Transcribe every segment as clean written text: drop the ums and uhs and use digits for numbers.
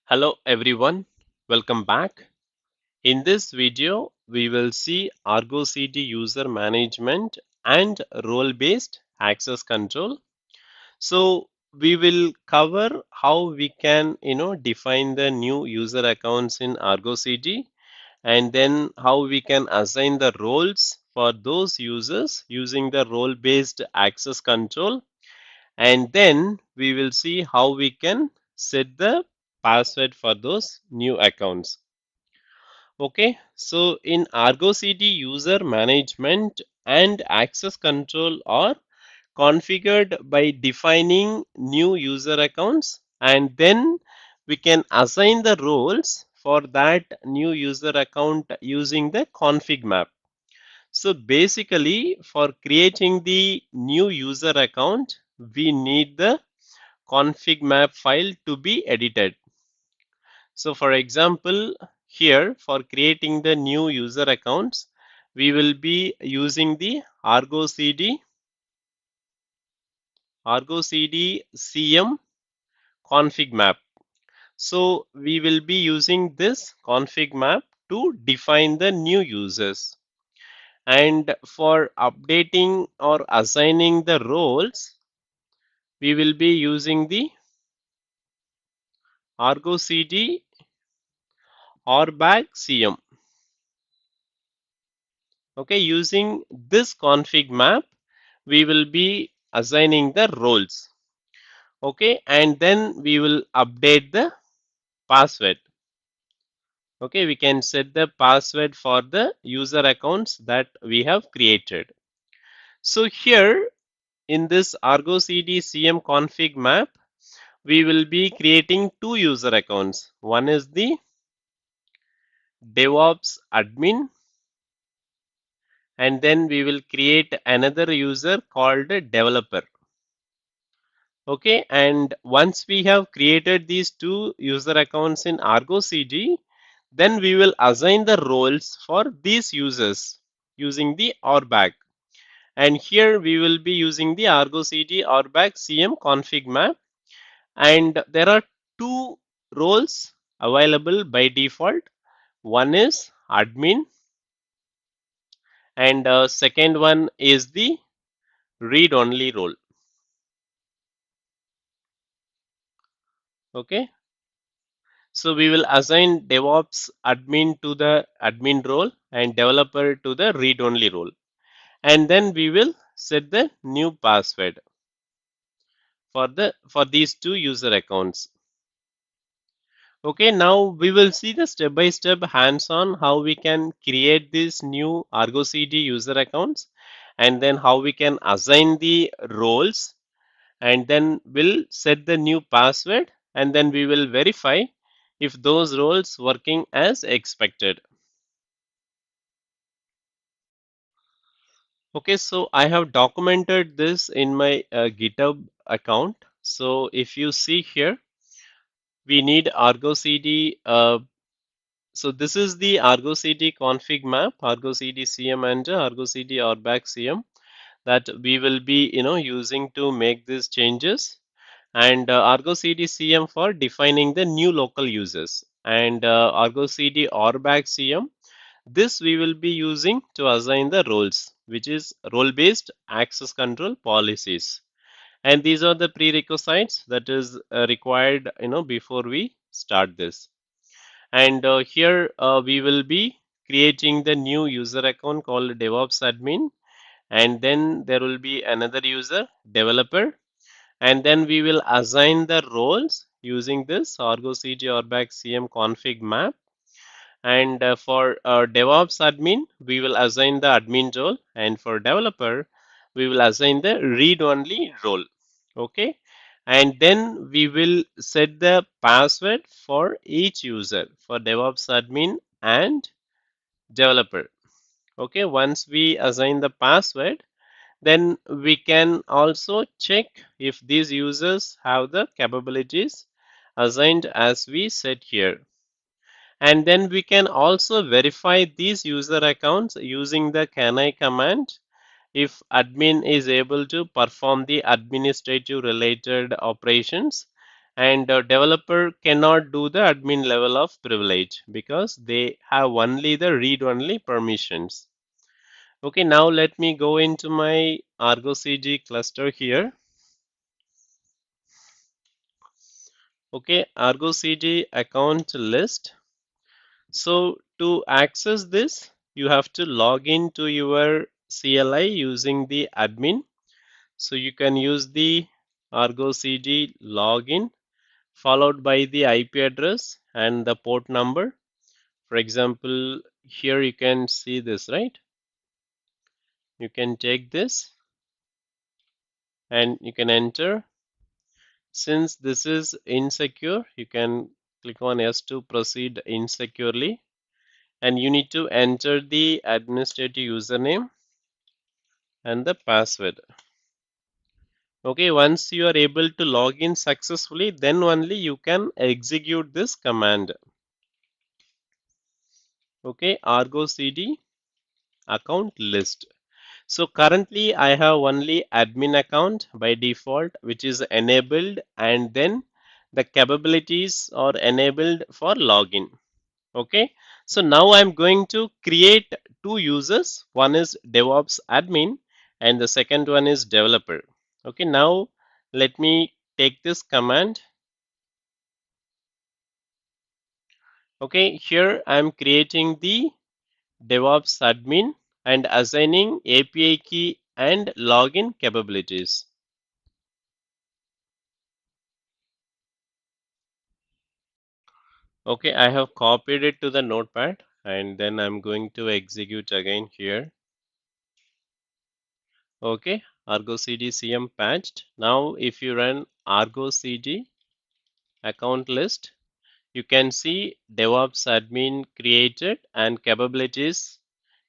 Hello everyone, welcome back. In this video, we will see Argo CD user management and role-based access control. So we will cover how we can, define the new user accounts in Argo CD, and then how we can assign the roles for those users using the role-based access control, and then we will see how we can set the password for those new accounts. Okay, so in Argo CD, user management and access control are configured by defining new user accounts, and then we can assign the roles for that new user account using the config map. So basically, for creating the new user account, we need the config map file to be edited. So for example, here for creating the new user accounts, we will be using the Argo CD CM config map. So we will be using this config map to define the new users. And for updating or assigning the roles, we will be using the Argo CD RBAC CM. Okay, using this config map, we will be assigning the roles. Okay, and then we will update the password. Okay, we can set the password for the user accounts that we have created. So here in this Argo CD CM config map, we will be creating two user accounts. One is the DevOps admin, and then we will create another user called developer. Okay, and once we have created these two user accounts in Argo CD, then we will assign the roles for these users using the RBAC. And here we will be using the Argo CD RBAC CM config map. And there are two roles available by default. One is admin, and second one is the read-only role. Okay, so we will assign DevOps admin to the admin role and developer to the read-only role. And then we will set the new password for these two user accounts. Okay, now we will see the step-by-step hands-on how we can create these new Argo CD user accounts, and then how we can assign the roles, and then we'll set the new password, and then we will verify if those roles working as expected. Okay, so I have documented this in my GitHub account. So if you see here, we need Argo CD. So this is the Argo CD config map, Argo CD CM and Argo CD RBAC CM that we will be using to make these changes, and Argo CD CM for defining the new local users, and Argo CD RBAC CM, this we will be using to assign the roles, which is role-based access control policies. And these are the prerequisites that is required, before we start this. And here we will be creating the new user account called DevOps admin, and then there will be another user developer, and then we will assign the roles using this Argo CD RBAC CM config map. And for DevOps admin, we will assign the admin role, and for developer, we will assign the read-only role. Okay, and then we will set the password for each user for DevOps admin and developer. Okay, once we assign the password, then we can also check if these users have the capabilities assigned as we said here. And then we can also verify these user accounts using the CANI command if admin is able to perform the administrative related operations, and developer cannot do the admin level of privilege because they have only the read-only permissions. Okay, now let me go into my Argo CD cluster here. Okay, Argo CD account list. So to access this, you have to log into your CLI using the admin. So you can use the Argo CD login followed by the IP address and the port number. For example, here you can see this, right? You can take this and you can enter. Since this is insecure, you can click on yes to proceed insecurely, and you need to enter the administrative username and the password. Okay, once you are able to log in successfully, then only you can execute this command. Okay, Argo CD account list. So currently I have only admin account by default, which is enabled, and then the capabilities are enabled for login. Okay, so now I'm going to create two users. One is DevOps admin and the second one is developer. Okay, now let me take this command. Okay, here I'm creating the DevOps admin and assigning API key and login capabilities. Okay, I have copied it to the notepad and then I'm going to execute again here. Okay, Argo CD CM patched. Now if you run Argo CD account list, you can see DevOps admin created and capabilities,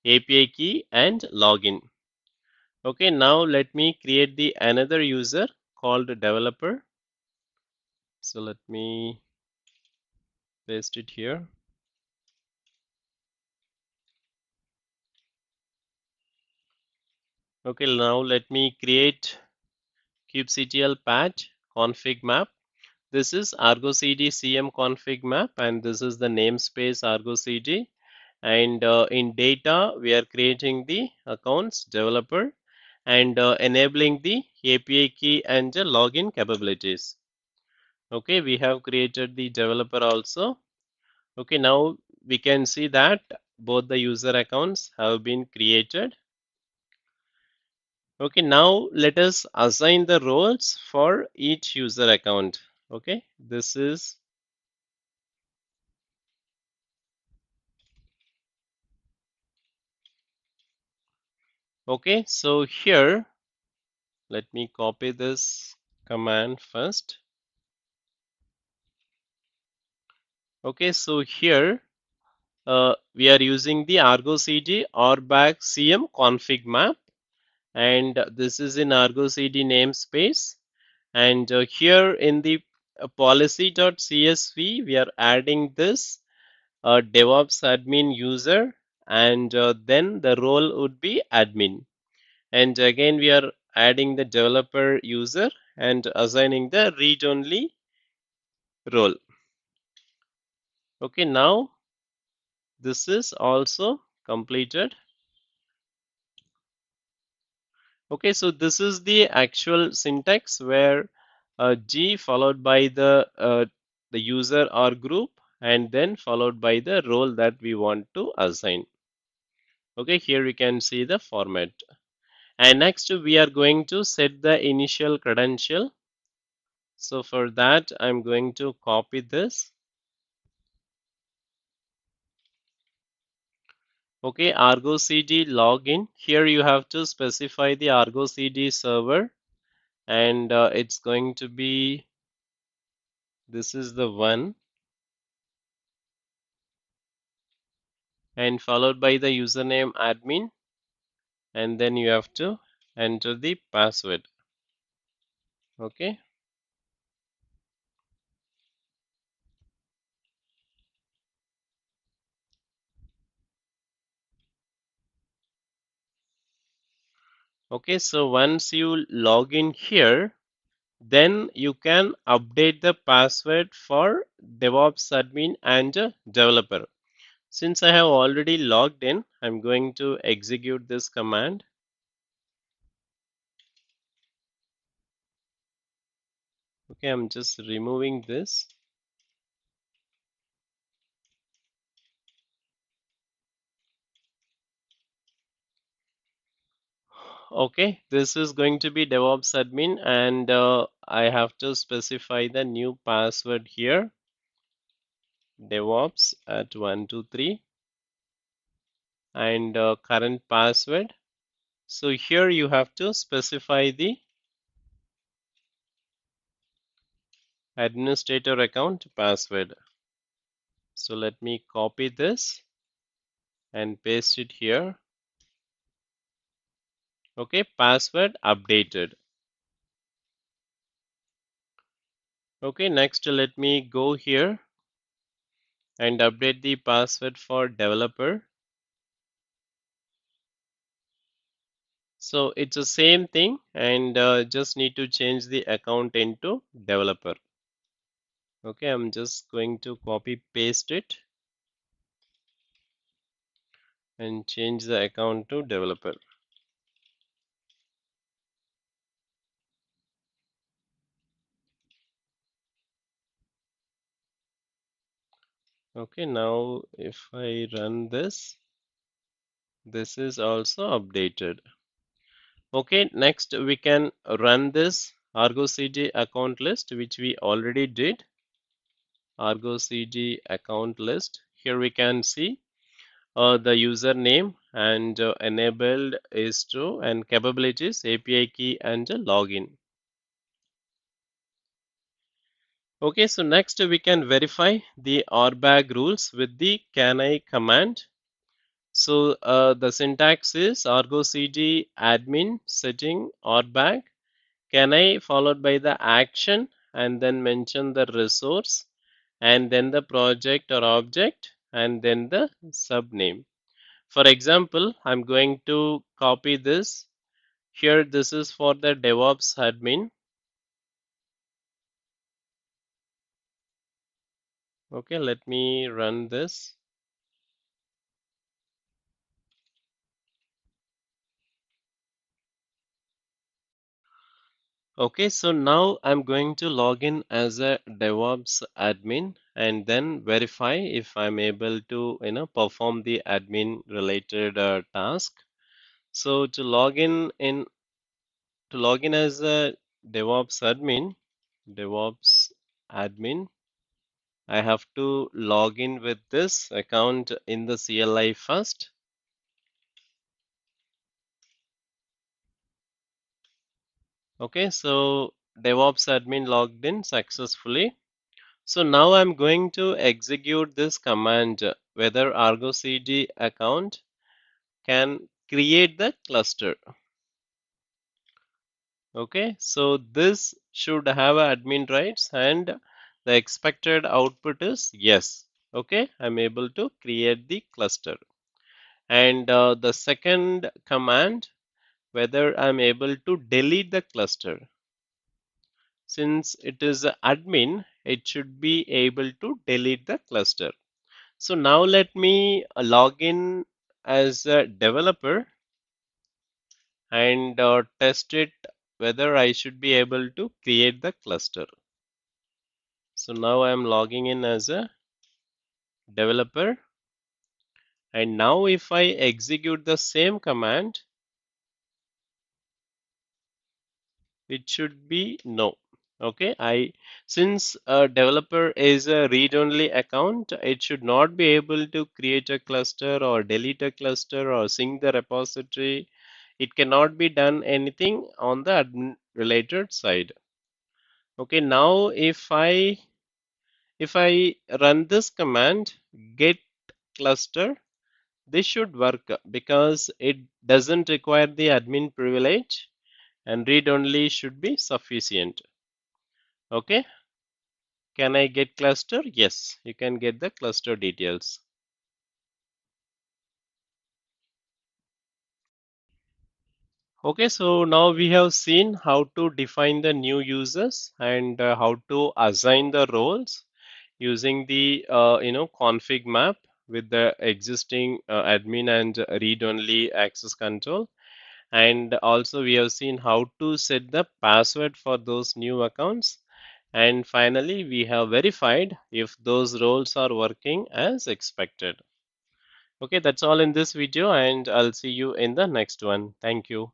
API key and login. Okay, now let me create the another user called developer. So let me paste it here. Okay, now let me create kubectl patch config map. This is Argo CD CM config map, and this is the namespace Argo CD. And in data, we are creating the accounts developer and enabling the API key and the login capabilities. Okay, we have created the developer also. Okay, now we can see that both the user accounts have been created. Okay, now let us assign the roles for each user account. Okay, this is okay. So here, let me copy this command first. Okay, so here we are using the Argo CD RBAC CM config map, and this is in Argo CD namespace. And here in the policy.csv, we are adding this DevOps admin user, and then the role would be admin. And again, we are adding the developer user and assigning the read-only role. Okay, now this is also completed. Okay, so this is the actual syntax where G followed by the user or group and then followed by the role that we want to assign. Okay, here we can see the format. And next we are going to set the initial credential. So for that, I'm going to copy this. Okay, Argo CD login. Here you have to specify the Argo CD server, and it's going to be, this is the one, and followed by the username admin, and then you have to enter the password. Okay. Okay, so once you log in here, then you can update the password for DevOps admin and developer. Since I have already logged in, I'm going to execute this command. Okay, I'm just removing this. Okay, this is going to be DevOps admin, and I have to specify the new password here. DevOps at 123 and current password. So here you have to specify the administrator account password. So let me copy this and paste it here. Okay, password updated. Okay, next let me go here and update the password for developer. So it's the same thing, and just need to change the account into developer. Okay, I'm just going to copy paste it and change the account to developer. Okay, now if I run this, this is also updated. Okay, next we can run this Argo CD account list, which we already did. Argo CD account list. Here we can see the username and enabled is true and capabilities API key and login. Okay, so next we can verify the RBAC rules with the can I command. So the syntax is Argo CD admin setting RBAC can I followed by the action and then mention the resource and then the project or object and then the subname. For example, I'm going to copy this. Here, this is for the DevOps admin. Okay, let me run this. Okay, so now I'm going to log in as a DevOps admin and then verify if I'm able to, perform the admin related task. So to log in as a DevOps admin, I have to log in with this account in the CLI first. Okay, so DevOps admin logged in successfully. So now I'm going to execute this command whether Argo CD account can create the cluster. Okay, so this should have admin rights and the expected output is yes. Okay, I'm able to create the cluster. And the second command, whether I'm able to delete the cluster. Since it is admin, it should be able to delete the cluster. So now let me log in as a developer and test it whether I should be able to create the cluster. So now I'm logging in as a developer, and now if I execute the same command, it should be no. Okay, I since a developer is a read-only account, it should not be able to create a cluster or delete a cluster or sync the repository. It cannot be done anything on the admin related side. Okay, now if I run this command get cluster, this should work because it doesn't require the admin privilege and read only should be sufficient. Okay, can I get cluster? Yes, you can get the cluster details. Okay, so now we have seen how to define the new users and how to assign the roles using the config map with the existing admin and read-only access control. And also we have seen how to set the password for those new accounts. And finally, we have verified if those roles are working as expected. Okay, that's all in this video, and I'll see you in the next one. Thank you.